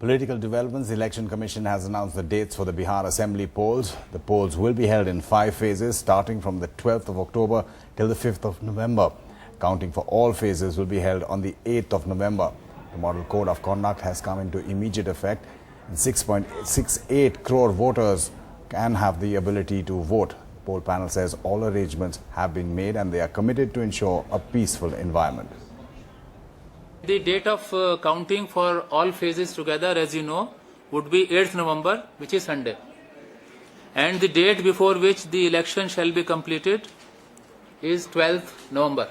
Political developments. The Election Commission has announced the dates for the Bihar Assembly polls. The polls will be held in 5 phases, starting from the 12th of October till the 5th of November. Counting for all phases will be held on the 8th of November. The Model Code of Conduct has come into immediate effect, and 6.68 crore voters can have the ability to vote. The poll panel says all arrangements have been made and they are committed to ensure a peaceful environment. The date of counting for all phases together, as you know, would be 8th November, which is Sunday. And the date before which the election shall be completed is 12th November.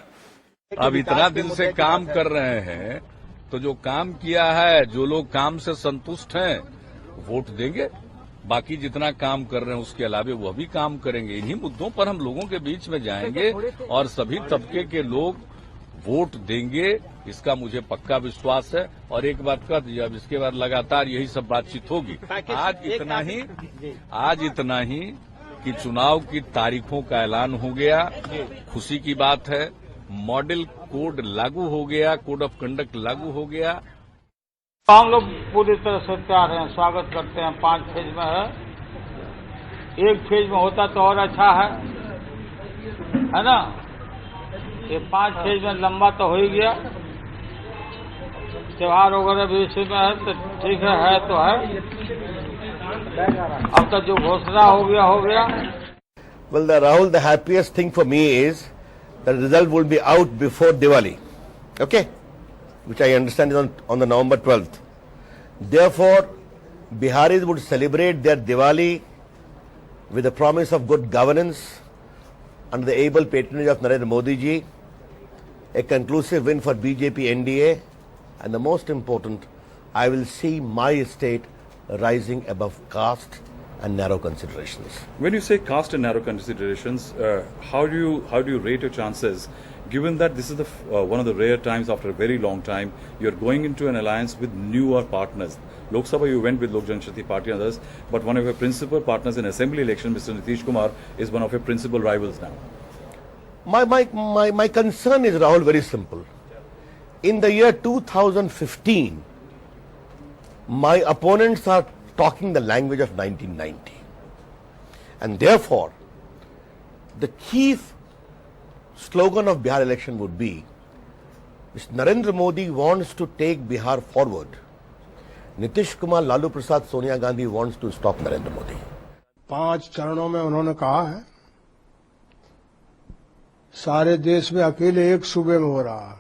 अब इतना दिन से काम कर रहे हैं, तो जो काम किया है, जो लोग काम से संतुष्ट हैं, वोट देंगे। बाकी जितना काम कर रहे हैं उसके अलावा वह भी काम करेंगे। इन्हीं मुद्दों पर हम लोगों के बीच में जाएंगे और सभी तबके के लोग वोट देंगे, इसका मुझे पक्का विश्वास है। और एक बात कर दिया, अब इसके बाद लगातार यही सब बातचीत होगी। आज इतना ही कि चुनाव की तारीखों का ऐलान हो गया, खुशी की बात है। मॉडल कोड लागू हो गया, कोड ऑफ कंडक्ट लागू हो गया। हम लोग पूरी तरह से तैयार हैं, स्वागत करते हैं। 5 फेज में है, एक फेज में होता तो और अच्छा है ना। ये 5 फेज में लंबा तो हो ही गया, त्योहार वगैरह भी इसी में है, तो ठीक है तो है। अब तक जो घोषणा हो गया। Well, Rahul, the happiest thing for me is the result will be out before Diwali, okay, which I understand is on the November 12th. Therefore, Biharis would celebrate their Diwali with the promise of good governance under the able patronage of Narendra Modi ji, a conclusive win for BJP NDA, and the most important, I will see my state rising above caste and narrow considerations. When you say caste and narrow considerations, how do you rate your chances, given that this is one of the rare times after a very long time you're going into an alliance with newer partners? Lok Sabha you went with Lok Janshakti Party and others, but one of your principal partners in assembly election, Mr. Nitish Kumar, is one of your principal rivals now. My concern is, Rahul, very simple. In the year 2015, my opponents are talking the language of 1990. And therefore, the key slogan of Bihar election would be, Mr. Narendra Modi wants to take Bihar forward. Nitish Kumar, Lalu Prasad, Sonia Gandhi wants to stop Narendra Modi. 5 चरणों में उन्होंने कहा है, सारे देश में अकेले एक सूबे में हो रहा है,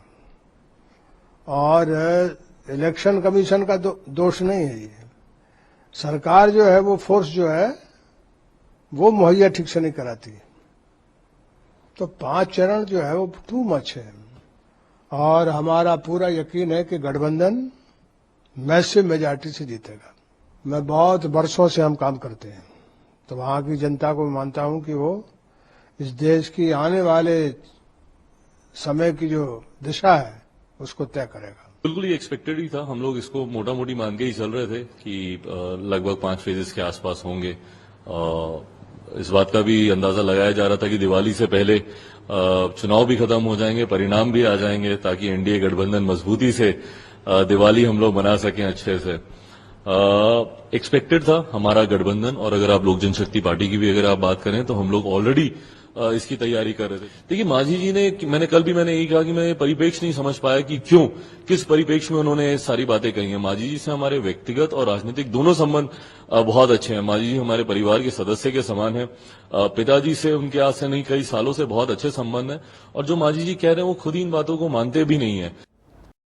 और इलेक्शन कमीशन का दोष नहीं है। ये सरकार जो है, वो फोर्स जो है, वो मुहैया ठीक से नहीं कराती। तो 5 चरण जो है वो टू मच है, और हमारा पूरा यकीन है कि गठबंधन मैसिव मेजॉरिटी से जीतेगा। मैं बहुत वर्षों से हम काम करते हैं, तो वहां की जनता को मानता हूं कि वो इस देश की आने वाले समय की जो दिशा है उसको तय करेगा। बिल्कुल ये एक्सपेक्टेड ही था। हम लोग इसको मोटा मोटी मान के ही चल रहे थे कि लगभग 5 फेजेस के आसपास होंगे। इस बात का भी अंदाजा लगाया जा रहा था कि दिवाली से पहले चुनाव भी खत्म हो जाएंगे, परिणाम भी आ जाएंगे, ताकि एनडीए गठबंधन मजबूती से दिवाली हम लोग मना सकें अच्छे से। एक्सपेक्टेड था हमारा गठबंधन। और अगर आप लोक जनशक्ति पार्टी की भी अगर आप बात करें तो हम लोग ऑलरेडी इसकी तैयारी कर रहे थे। देखिए, मांझी जी ने, मैंने कल भी यही कहा कि मैं परिप्रेक्ष्य नहीं समझ पाया कि क्यों, किस परिप्रेक्ष्य में उन्होंने सारी बातें कही हैं। मांझी जी से हमारे व्यक्तिगत और राजनीतिक दोनों संबंध बहुत अच्छे हैं। मांझी जी हमारे परिवार के सदस्य के समान है। पिताजी से, उनके आज से नहीं, कई सालों से बहुत अच्छे संबंध हैं। और जो मांझी जी कह रहे हैं वो खुद ही इन बातों को मानते भी नहीं है।